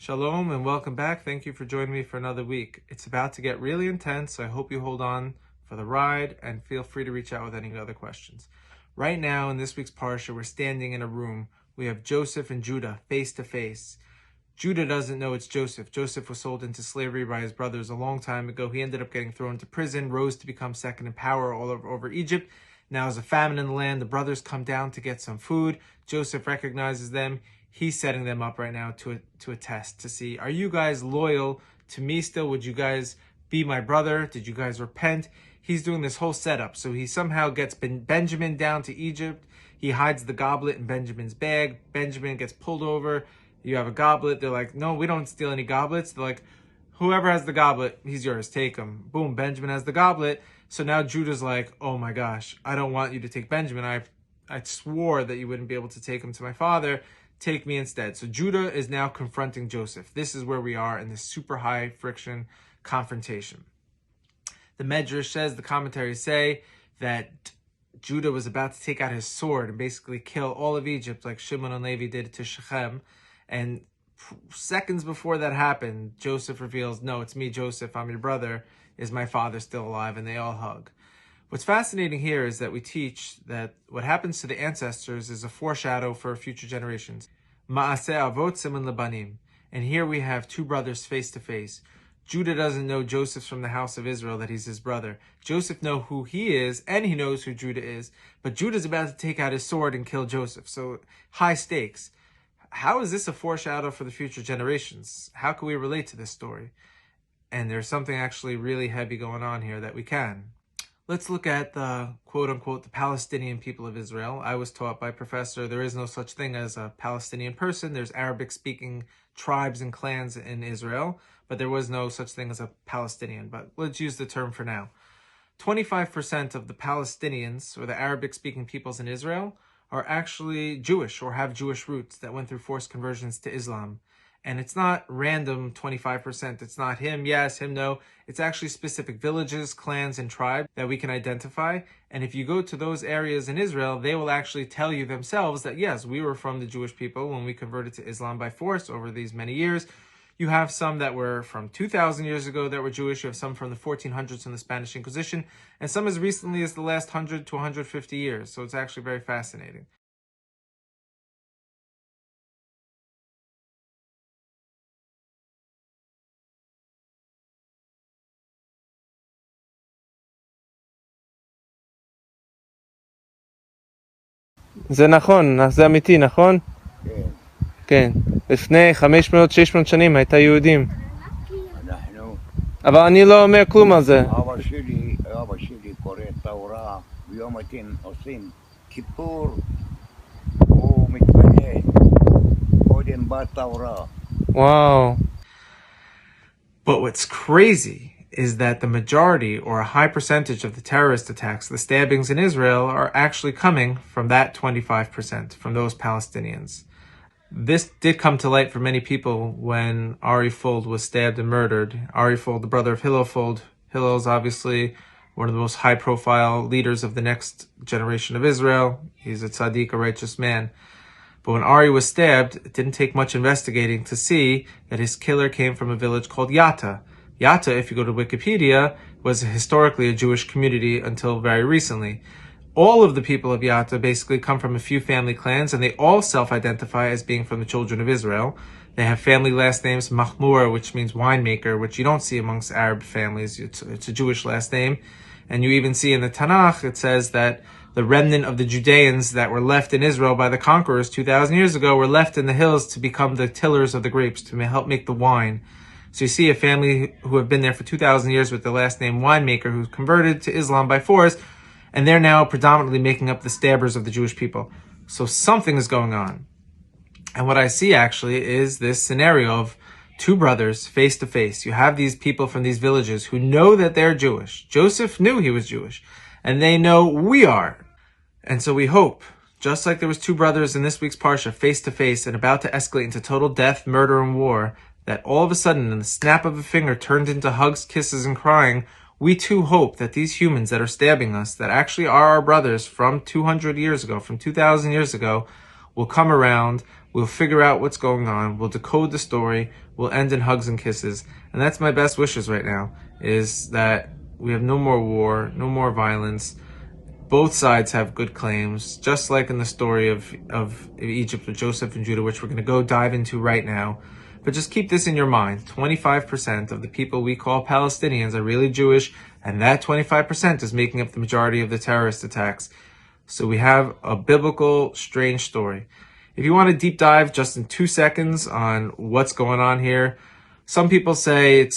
Shalom and welcome back. Thank you for joining me for another week. It's about to get really intense, so I hope you hold on for the ride and feel free to reach out with any other questions. Right now in this week's Parsha, we're standing in a room. We have Joseph and Judah face to face. Judah doesn't know it's Joseph. Joseph was sold into slavery by his brothers a long time ago. He ended up getting thrown into prison, rose to become second in power all over Egypt. Now there's a famine in the land. The brothers come down to get some food. Joseph recognizes them. He's setting them up right now to a test to see, are you guys loyal to me still? Would you guys be my brother? Did you guys repent? He's doing this whole setup. So he somehow gets Benjamin down to Egypt. He hides the goblet in Benjamin's bag. Benjamin gets pulled over. You have a goblet. They're like, no, we don't steal any goblets. They're like, whoever has the goblet, he's yours. Take him. Boom, Benjamin has the goblet. So now Judah's like, oh my gosh, I don't want you to take Benjamin. I swore that you wouldn't be able to take him to my father. Take me instead. So Judah is now confronting Joseph. This is where we are in this super high friction confrontation. The Medrash says, the commentaries say that Judah was about to take out his sword and basically kill all of Egypt like Shimon and Levi did to Shechem. And seconds before that happened, Joseph reveals, no, it's me, Joseph, I'm your brother. Is my father still alive? And they all hug. What's fascinating here is that we teach that what happens to the ancestors is a foreshadow for future generations. Ma'aseh avot siman lebanim. And here we have two brothers face to face. Judah doesn't know Joseph from the house of Israel, that he's his brother. Joseph knows who he is, and he knows who Judah is. But Judah's about to take out his sword and kill Joseph. So high stakes. How is this a foreshadow for the future generations? How can we relate to this story? And there's something actually really heavy going on here that we can. Let's look at the quote-unquote the Palestinian people of Israel. I was taught by a professor there is no such thing as a Palestinian person. There's Arabic-speaking tribes and clans in Israel, but there was no such thing as a Palestinian. But let's use the term for now. 25% of the Palestinians, or the Arabic-speaking peoples in Israel, are actually Jewish or have Jewish roots that went through forced conversions to Islam. And it's not random 25%. It's not him, yes, him, no. It's actually specific villages, clans, and tribes that we can identify. And if you go to those areas in Israel, they will actually tell you themselves that, yes, we were from the Jewish people when we converted to Islam by force over these many years. You have some that were from 2,000 years ago that were Jewish. You have some from the 1400s in the Spanish Inquisition, and some as recently as the last 100 to 150 years. So it's actually very fascinating. זה נכון, זה אמיתי, נכון? כן. כן. לפני 500-600 שנים הייתה יהודים. אנחנו, אבל אני לא אומר כלום על זה. אבא שלי קורא תורה, ביום הדין עושים כיפור, הוא מתפלל, קודם בתורה. Wow. But what's crazy is that the majority or a high percentage of the terrorist attacks, the stabbings in Israel, are actually coming from that 25%, from those Palestinians. This did come to light for many people when Ari Fold was stabbed and murdered. Ari Fold, the brother of Hillel Fold. Hillel is obviously one of the most high-profile leaders of the next generation of Israel. He's a tzaddik, a righteous man. But when Ari was stabbed, it didn't take much investigating to see that his killer came from a village called Yatta. Yatta, if you go to Wikipedia, was historically a Jewish community until very recently. All of the people of Yatta basically come from a few family clans, and they all self-identify as being from the children of Israel. They have family last names, Mahmur, which means winemaker, which you don't see amongst Arab families. It's a Jewish last name. And you even see in the Tanakh, it says that the remnant of the Judeans that were left in Israel by the conquerors 2,000 years ago were left in the hills to become the tillers of the grapes, to help make the wine. So you see a family who have been there for 2,000 years with the last name winemaker who's converted to Islam by force, and they're now predominantly making up the stabbers of the Jewish people. So something is going on. And what I see actually is this scenario of two brothers face to face. You have these people from these villages who know that they're Jewish. Joseph knew he was Jewish, and they know we are. And so we hope, just like there was two brothers in this week's Parsha face to face and about to escalate into total death, murder, and war, that all of a sudden, in the snap of a finger, turned into hugs, kisses, and crying, we too hope that these humans that are stabbing us, that actually are our brothers from 200 years ago, from 2,000 years ago, will come around, We'll figure out what's going on. We'll decode the story. We'll end in hugs and kisses. And that's my best wishes right now, is that we have no more war, no more violence. Both sides have good claims, just like in the story of Egypt with Joseph and Judah, which we're going to go dive into right now. But just keep this in your mind. 25% of the people we call Palestinians are really Jewish, and that 25% is making up the majority of the terrorist attacks. So we have a biblical, strange story. If you want to deep dive just in 2 seconds on what's going on here, some people say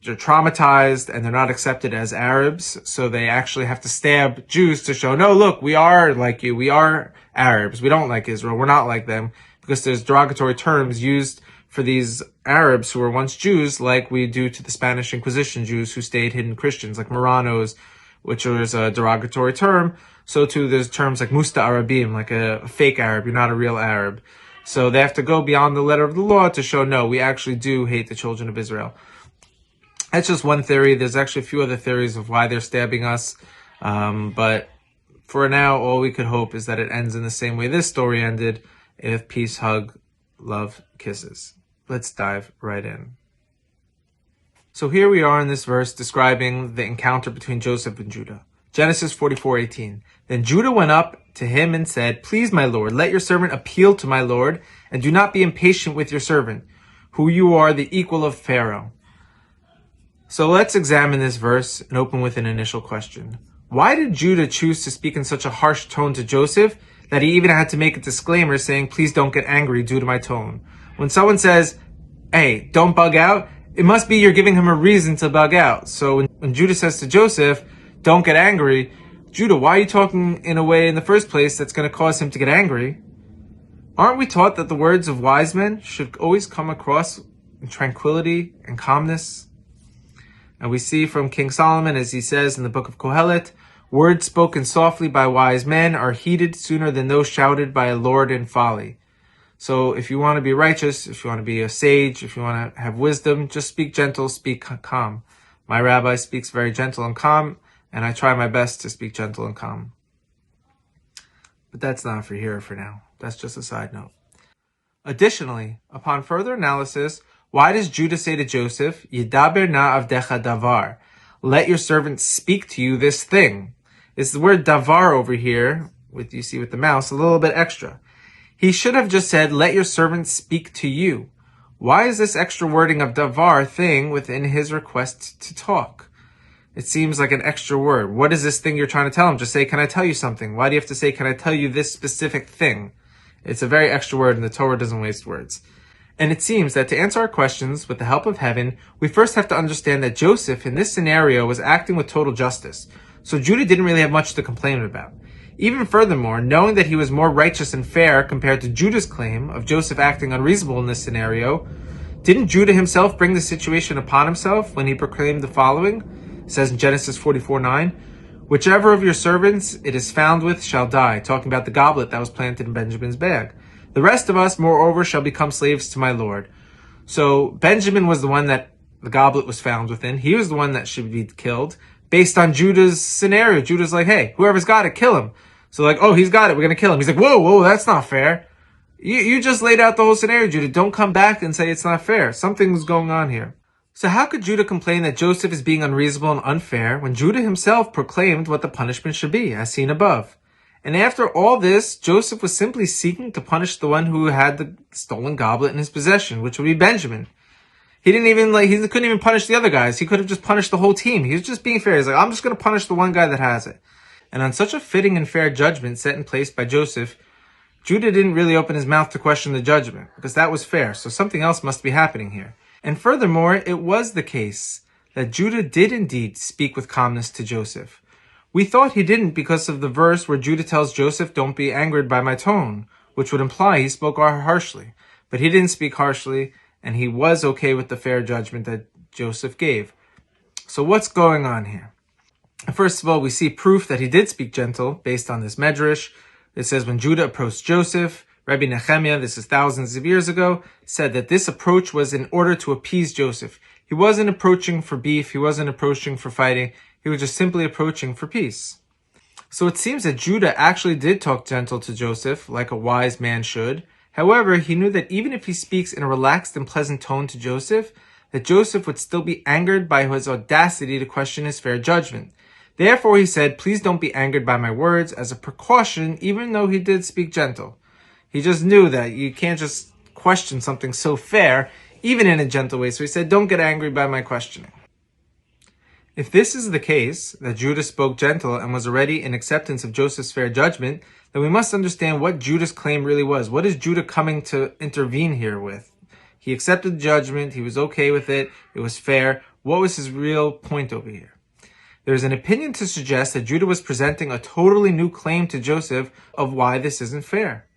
they're traumatized and they're not accepted as Arabs, so they actually have to stab Jews to show, no, look, we are like you, we are Arabs, we don't like Israel, we're not like them, because there's derogatory terms used for these Arabs who were once Jews, like we do to the Spanish Inquisition Jews who stayed hidden Christians, like Marranos, which was a derogatory term. So too there's terms like Musta Arabim, like a fake Arab, you're not a real Arab. So they have to go beyond the letter of the law to show, no, we actually do hate the children of Israel. That's just one theory. There's actually a few other theories of why they're stabbing us. But for now, all we could hope is that it ends in the same way this story ended, if peace, hug, love, kisses. Let's dive right in. So here we are in this verse describing the encounter between Joseph and Judah. Genesis 44:18. Then Judah went up to him and said, "Please, my lord, let your servant appeal to my lord, and do not be impatient with your servant, who you are the equal of Pharaoh." So let's examine this verse and open with an initial question. Why did Judah choose to speak in such a harsh tone to Joseph that he even had to make a disclaimer saying, please don't get angry due to my tone? When someone says, hey, don't bug out, it must be you're giving him a reason to bug out. So when Judah says to Joseph, don't get angry, Judah, why are you talking in a way in the first place that's going to cause him to get angry? Aren't we taught that the words of wise men should always come across in tranquility and calmness? And we see from King Solomon, as he says in the book of Kohelet, words spoken softly by wise men are heeded sooner than those shouted by a lord in folly. So if you want to be righteous, if you want to be a sage, if you want to have wisdom, just speak gentle, speak calm. My rabbi speaks very gentle and calm, and I try my best to speak gentle and calm. But that's not for here for now. That's just a side note. Additionally, upon further analysis, why does Judah say to Joseph, Yidaber na avdecha davar, let your servant speak to you this thing? It's the word davar over here, with you see with the mouse, a little bit extra. He should have just said, let your servant speak to you. Why is this extra wording of davar thing within his request to talk? It seems like an extra word. What is this thing you're trying to tell him? Just say, can I tell you something? Why do you have to say, can I tell you this specific thing? It's a very extra word, and the Torah doesn't waste words. And it seems that to answer our questions with the help of heaven, we first have to understand that Joseph in this scenario was acting with total justice. So Judah didn't really have much to complain about. Even furthermore, knowing that he was more righteous and fair compared to Judah's claim of Joseph acting unreasonable in this scenario, didn't Judah himself bring the situation upon himself when he proclaimed the following? It says in Genesis 44:9, whichever of your servants it is found with shall die, talking about the goblet that was planted in Benjamin's bag. The rest of us, moreover, shall become slaves to my Lord. So Benjamin was the one that the goblet was found within. He was the one that should be killed based on Judah's scenario. Judah's like, hey, whoever's got it, kill him. So like, oh, he's got it, we're going to kill him. He's like, whoa, that's not fair. You just laid out the whole scenario, Judah. Don't come back and say it's not fair. Something's going on here. So how could Judah complain that Joseph is being unreasonable and unfair when Judah himself proclaimed what the punishment should be, as seen above? And after all this, Joseph was simply seeking to punish the one who had the stolen goblet in his possession, which would be Benjamin. He couldn't even punish the other guys. He could have just punished the whole team. He was just being fair. He's like, I'm just going to punish the one guy that has it. And on such a fitting and fair judgment set in place by Joseph, Judah didn't really open his mouth to question the judgment, because that was fair. So something else must be happening here. And furthermore, it was the case that Judah did indeed speak with calmness to Joseph. We thought he didn't because of the verse where Judah tells Joseph, don't be angered by my tone, which would imply he spoke harshly. But he didn't speak harshly, and he was okay with the fair judgment that Joseph gave. So what's going on here? First of all, we see proof that he did speak gentle based on this medrash. It says when Judah approached Joseph, Rabbi Nehemiah, this is thousands of years ago, said that this approach was in order to appease Joseph. He wasn't approaching for beef. He wasn't approaching for fighting. He was just simply approaching for peace. So it seems that Judah actually did talk gentle to Joseph, like a wise man should, However, he knew that even if he speaks in a relaxed and pleasant tone to Joseph, that Joseph would still be angered by his audacity to question his fair judgment. Therefore, he said, "Please don't be angered by my words," as a precaution, even though he did speak gentle. He just knew that you can't just question something so fair, even in a gentle way. So he said, "Don't get angry by my questioning." If this is the case, that Judah spoke gentle and was already in acceptance of Joseph's fair judgment, then we must understand what Judah's claim really was. What is Judah coming to intervene here with? He accepted the judgment. He was okay with it. It was fair. What was his real point over here? There's an opinion to suggest that Judah was presenting a totally new claim to Joseph of why this isn't fair.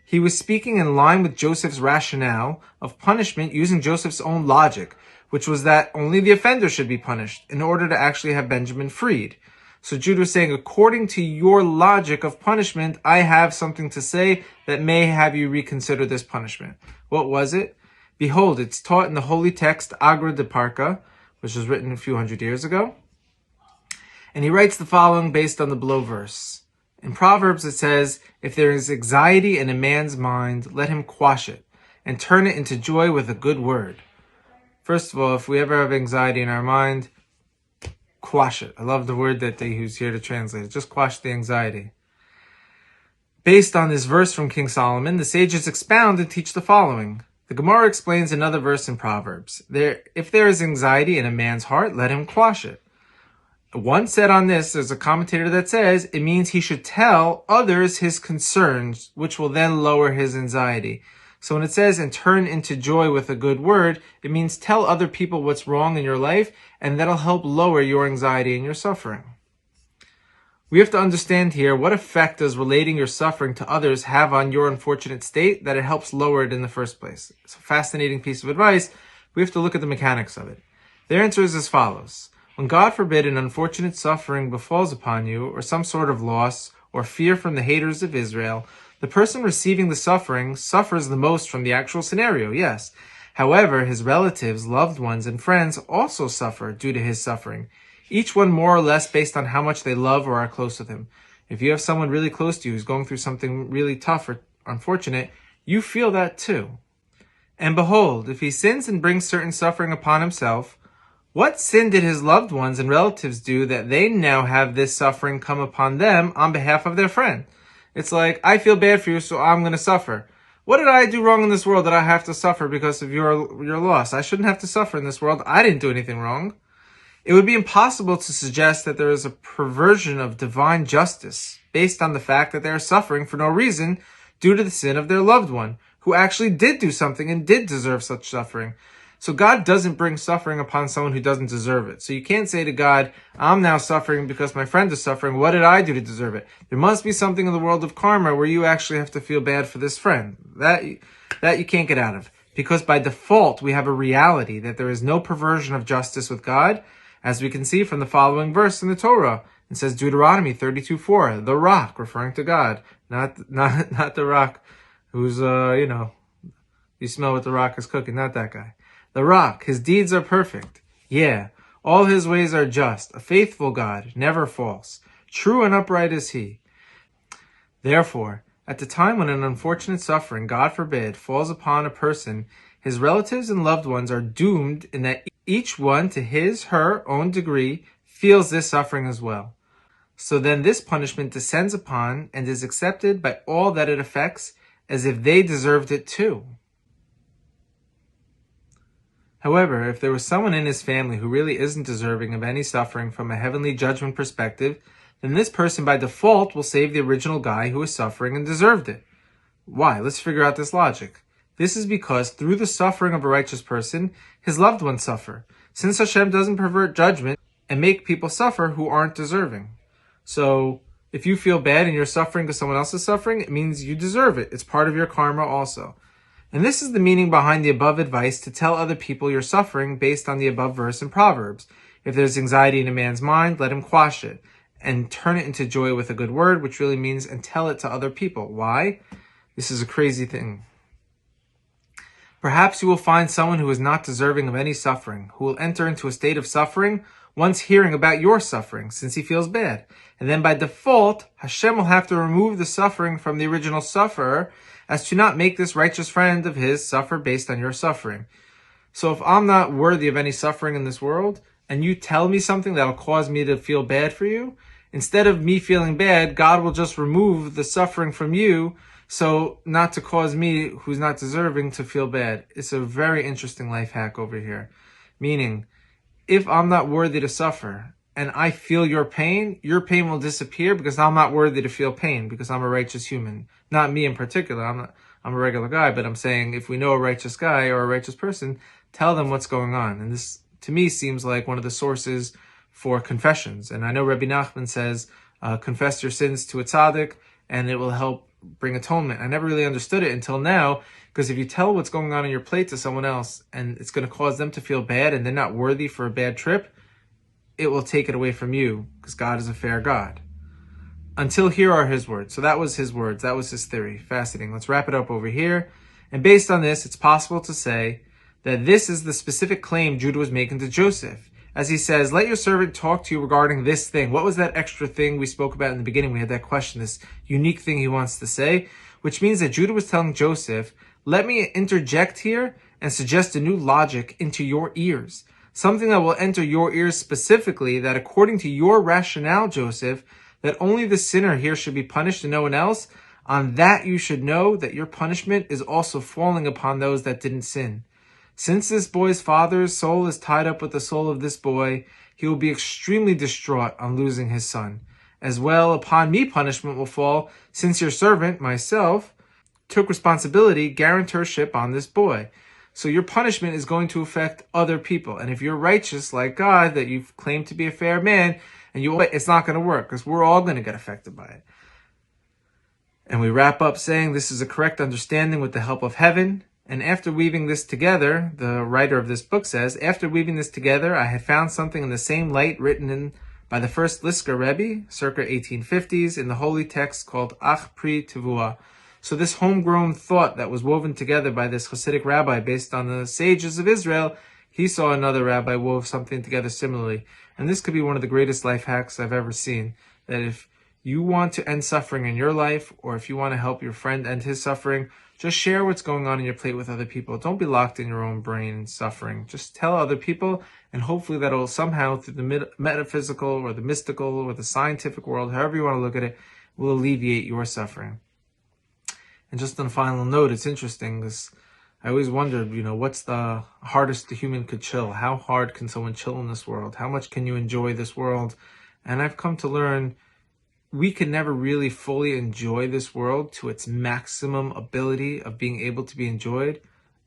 He was speaking in line with Joseph's rationale of punishment using Joseph's own logic, which was that only the offender should be punished in order to actually have Benjamin freed. So Judah was saying, according to your logic of punishment, I have something to say that may have you reconsider this punishment. What was it? Behold, it's taught in the holy text, Agra de Parka, which was written a few hundred years ago. And he writes the following based on the below verse. In Proverbs it says, "If there is anxiety in a man's mind, let him quash it, and turn it into joy with a good word." First of all, if we ever have anxiety in our mind, quash it. I love the word that they use here to translate it. Just quash the anxiety. Based on this verse from King Solomon, the sages expound and teach the following. The Gemara explains another verse in Proverbs. If there is anxiety in a man's heart, let him quash it. One said on this, there's a commentator that says, it means he should tell others his concerns, which will then lower his anxiety. So when it says, and turn into joy with a good word, it means tell other people what's wrong in your life, and that'll help lower your anxiety and your suffering. We have to understand here, what effect does relating your suffering to others have on your unfortunate state that it helps lower it in the first place? It's a fascinating piece of advice. We have to look at the mechanics of it. Their answer is as follows. When God forbid an unfortunate suffering befalls upon you, or some sort of loss, or fear from the haters of Israel, the person receiving the suffering suffers the most from the actual scenario, yes. However, his relatives, loved ones, and friends also suffer due to his suffering, each one more or less based on how much they love or are close with him. If you have someone really close to you who's going through something really tough or unfortunate, you feel that too. And behold, if he sins and brings certain suffering upon himself, what sin did his loved ones and relatives do that they now have this suffering come upon them on behalf of their friend? It's like, I feel bad for you, so I'm going to suffer. What did I do wrong in this world that I have to suffer because of your loss? I shouldn't have to suffer in this world. I didn't do anything wrong. It would be impossible to suggest that there is a perversion of divine justice based on the fact that they are suffering for no reason due to the sin of their loved one, who actually did do something and did deserve such suffering. So God doesn't bring suffering upon someone who doesn't deserve it. So you can't say to God, I'm now suffering because my friend is suffering. What did I do to deserve it? There must be something in the world of karma where you actually have to feel bad for this friend. That you can't get out of. Because by default, we have a reality that there is no perversion of justice with God, as we can see from the following verse in the Torah. It says Deuteronomy 32:4, the rock, referring to God, not the rock who's, you smell what the rock is cooking, not that guy. The rock, his deeds are perfect. Yeah, all his ways are just, a faithful God, never false. True and upright is he. Therefore, at the time when an unfortunate suffering, God forbid, falls upon a person, his relatives and loved ones are doomed in that each one to his, her own degree feels this suffering as well. So then this punishment descends upon and is accepted by all that it affects as if they deserved it too. However, if there was someone in his family who really isn't deserving of any suffering from a heavenly judgment perspective, then this person by default will save the original guy who is suffering and deserved it. Why? Let's figure out this logic. This is because through the suffering of a righteous person, his loved ones suffer, since Hashem doesn't pervert judgment and make people suffer who aren't deserving. So, if you feel bad and you're suffering because someone else is suffering, it means you deserve it. It's part of your karma also. And this is the meaning behind the above advice to tell other people you're suffering based on the above verse in Proverbs. If there's anxiety in a man's mind, let him quash it and turn it into joy with a good word, which really means and tell it to other people. Why? This is a crazy thing. Perhaps you will find someone who is not deserving of any suffering, who will enter into a state of suffering once hearing about your suffering, since he feels bad. And then by default, Hashem will have to remove the suffering from the original sufferer, as to not make this righteous friend of his suffer based on your suffering. So if I'm not worthy of any suffering in this world, and you tell me something that'll cause me to feel bad for you, instead of me feeling bad, God will just remove the suffering from you, so not to cause me, who's not deserving, to feel bad. It's a very interesting life hack over here. Meaning, if I'm not worthy to suffer, and I feel your pain will disappear because I'm not worthy to feel pain, because I'm a righteous human. Not me in particular, I'm a regular guy, but I'm saying if we know a righteous guy or a righteous person, tell them what's going on. And this, to me, seems like one of the sources for confessions. And I know Rabbi Nachman says, confess your sins to a tzaddik, and it will help bring atonement. I never really understood it until now, because if you tell what's going on in your plate to someone else, and it's going to cause them to feel bad, and they're not worthy for a bad trip, it will take it away from you, because God is a fair God. Until here are his words. So that was his words. That was his theory. Fascinating. Let's wrap it up over here. And based on this, it's possible to say that this is the specific claim Judah was making to Joseph. As he says, let your servant talk to you regarding this thing. What was that extra thing we spoke about in the beginning? We had that question, this unique thing he wants to say, which means that Judah was telling Joseph, let me interject here and suggest a new logic into your ears. Something that will enter your ears specifically, that according to your rationale, Joseph, that only the sinner here should be punished and no one else. On that you should know that your punishment is also falling upon those that didn't sin. Since this boy's father's soul is tied up with the soul of this boy, he will be extremely distraught on losing his son. As well, upon me punishment will fall, since your servant, myself, took responsibility, guarantorship on this boy. So your punishment is going to affect other people. And if you're righteous like God, that you've claimed to be a fair man, and it's not going to work, because we're all going to get affected by it. And we wrap up saying this is a correct understanding with the help of heaven. And after weaving this together, the writer of this book says, after weaving this together, I had found something in the same light written in by the first Lisker Rebbe, circa 1850s, in the holy text called Ach Pri Tevuah. So this homegrown thought that was woven together by this Hasidic rabbi based on the sages of Israel, he saw another rabbi wove something together similarly. And this could be one of the greatest life hacks I've ever seen. That if you want to end suffering in your life, or if you want to help your friend end his suffering, just share what's going on in your plate with other people. Don't be locked in your own brain and suffering. Just tell other people, and hopefully that'll somehow, through the metaphysical or the mystical or the scientific world, however you want to look at it, will alleviate your suffering. And just on a final note, it's interesting, because I always wondered, what's the hardest a human could chill? How hard can someone chill in this world? How much can you enjoy this world? And I've come to learn we can never really fully enjoy this world to its maximum ability of being able to be enjoyed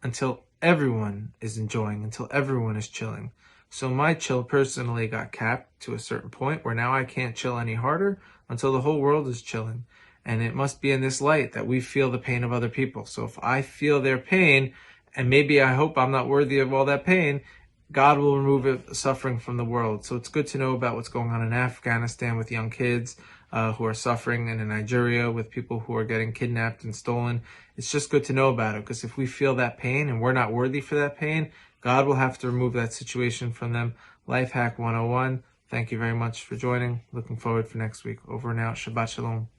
until everyone is enjoying, until everyone is chilling. So my chill personally got capped to a certain point where now I can't chill any harder until the whole world is chilling. And it must be in this light that we feel the pain of other people. So if I feel their pain, and maybe I hope I'm not worthy of all that pain, God will remove suffering from the world. So it's good to know about what's going on in Afghanistan with young kids who are suffering, and in Nigeria with people who are getting kidnapped and stolen. It's just good to know about it, because if we feel that pain and we're not worthy for that pain, God will have to remove that situation from them. Life Hack 101. Thank you very much for joining. Looking forward for next week. Over and out. Shabbat Shalom.